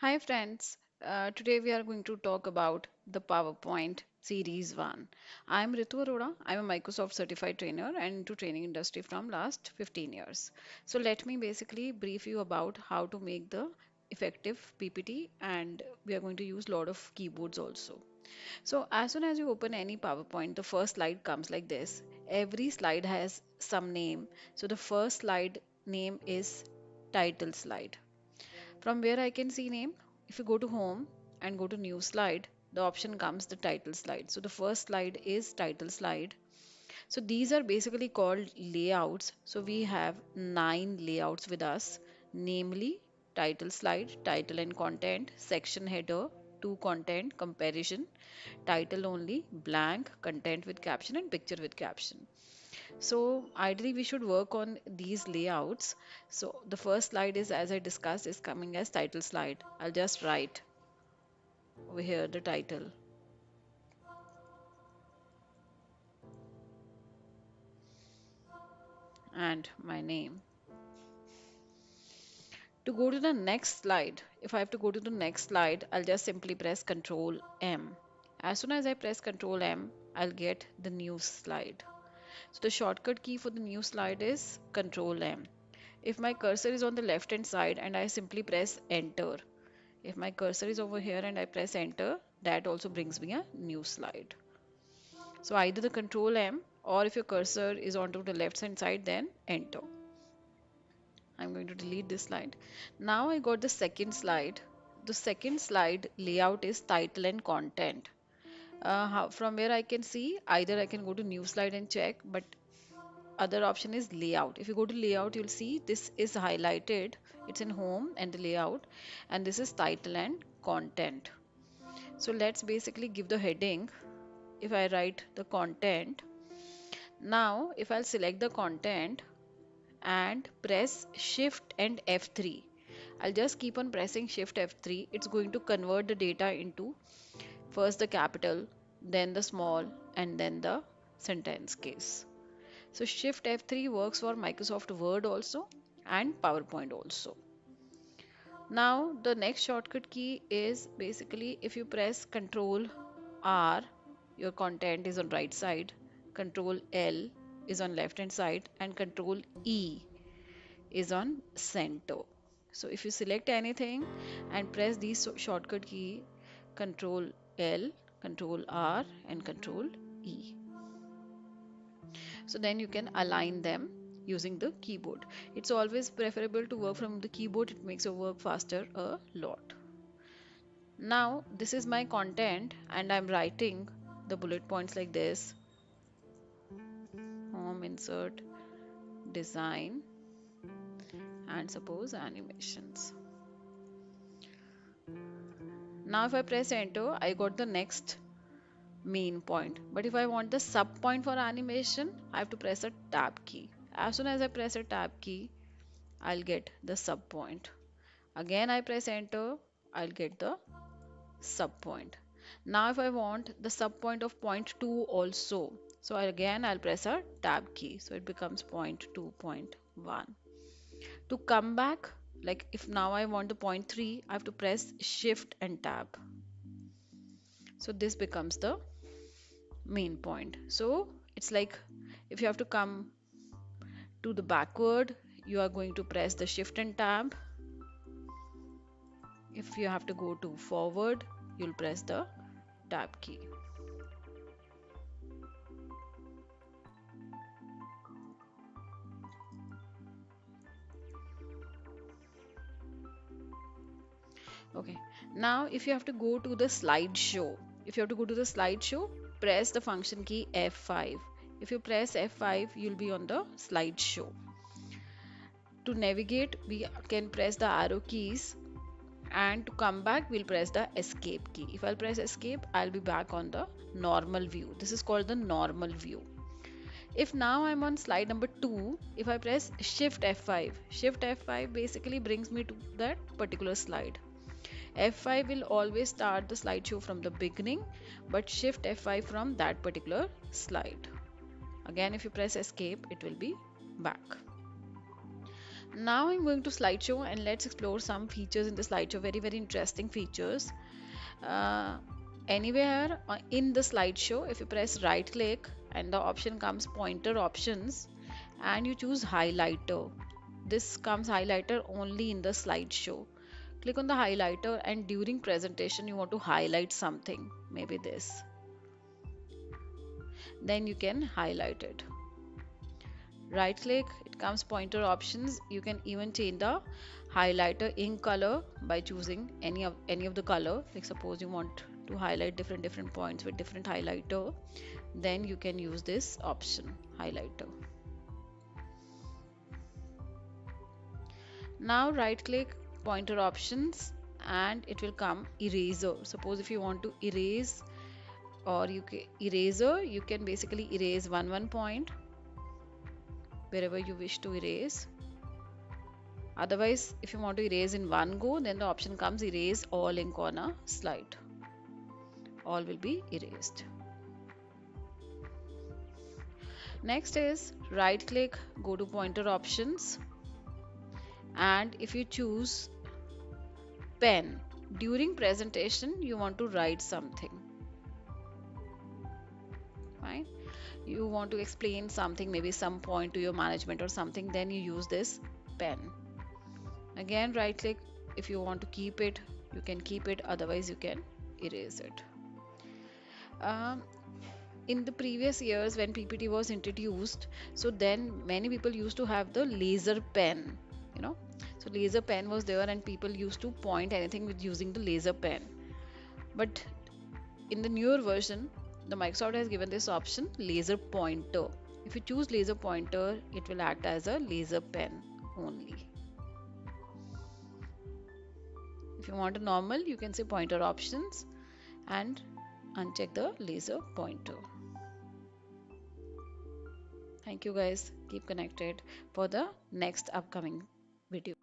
Hi friends, today we are going to talk about the PowerPoint Series 1. I am Ritu Arora. I am a Microsoft certified trainer and into training industry from last 15 years. So let me basically brief you about how to make the effective PPT, and we are going to use a lot of keyboards also. So as soon as you open any PowerPoint, the first slide comes like this. Every slide has some name. So the first slide name is title slide. From where I can see name, if you go to home and go to new slide, the option comes the title slide. So the first slide is title slide. So these are basically called layouts. So we have 9 layouts with us, namely title slide, title and content, section header, to content, comparison, title only, blank, content with caption and picture with caption. So ideally we should work on these layouts. So the first slide is, as I discussed, is coming as title slide. I'll just write over here the title and my name. To go to the next slide, if I have to go to the next slide, I'll just simply press Control M. As soon as I press Control M, I'll get the new slide. So the shortcut key for the new slide is Control M. If my cursor is on the left hand side and I simply press Enter, if my cursor is over here and I press enter, that also brings me a new slide. So either the control M, or if your cursor is onto the left hand side, then enter. I'm going to delete this slide. Now I got the second slide. The second slide layout is title and content. From where I can see, either I can go to new slide and check, but other option is layout. If you go to layout, you'll see this is highlighted. It's in home and the layout, and this is title and content. So let's basically give the heading. If I write the content, now if I'll select the content and press shift and F3, I'll just keep on pressing shift F3. It's going to convert the data into first the capital, then the small, and then the sentence case. So shift F3 works for Microsoft Word also and PowerPoint also. Now the next shortcut key is basically if you press Control R, your content is on right side, Control L is on left hand side, and Control E is on center. So if you select anything and press these shortcut key, Control L, Control R, and Control E. So then you can align them using the keyboard. It's always preferable to work from the keyboard. It makes your work faster a lot. Now this is my content and I'm writing the bullet points like this: home, insert, design, and suppose animations. Now if I press enter, I got the next main point. But if I want the sub point for animation, I have to press a tab key. As soon as I press a tab key, I'll get the sub point. Again I press enter, I'll get the sub point. Now if I want the sub point of point 2 also, so again I'll press a tab key, so it becomes point 2.1. To come back, like if now I want the point 3, I have to press shift and tab. So this becomes the main point. So it's like if you have to come to the backward, you are going to press the shift and tab. If you have to go to forward, you'll press the tab key. Okay, now if you have to go to the slideshow, press the function key F5. If you press F5, you'll be on the slideshow. To navigate, we can press the arrow keys, and to come back, we'll press the escape key. If I'll press escape, I'll be back on the normal view. This is called the normal view. If now I'm on slide number 2, if I press shift F5 basically brings me to that particular slide. F5 will always start the slideshow from the beginning, but shift F5 from that particular slide. Again, if you press escape, it will be back. Now I'm going to slideshow and let's explore some features in the slideshow. Very, very interesting features. Uh, Anywhere in the slideshow, if you press right click and the option comes pointer options and you choose highlighter. This comes highlighter only in the slideshow. Click on the highlighter and during presentation you want to highlight something, maybe this. Then you can highlight it. Right click, it comes pointer options. You can even change the highlighter ink color by choosing any of the color. Like suppose you want to highlight different points with different highlighter, then you can use this option highlighter. Now right click pointer options and it will come eraser. Suppose if you want to erase or eraser, you can basically erase one point wherever you wish to erase. Otherwise, if you want to erase in one go, then the option comes erase all ink on a slide. All will be erased. Next is right click, go to pointer options, and if you choose pen, during presentation you want to write something, right? You want to explain something, maybe some point to your management or something, then you use this pen. Again, right click, if you want to keep it, you can keep it, otherwise you can erase it. Um, in the previous years when PPT was introduced, so then many people used to have the laser pen, you know. So laser pen was there and people used to point anything with using the laser pen. But in the newer version, the Microsoft has given this option laser pointer. If you choose laser pointer, it will act as a laser pen only. If you want a normal, you can say pointer options and uncheck the laser pointer. Thank you guys. Keep connected for the next upcoming video.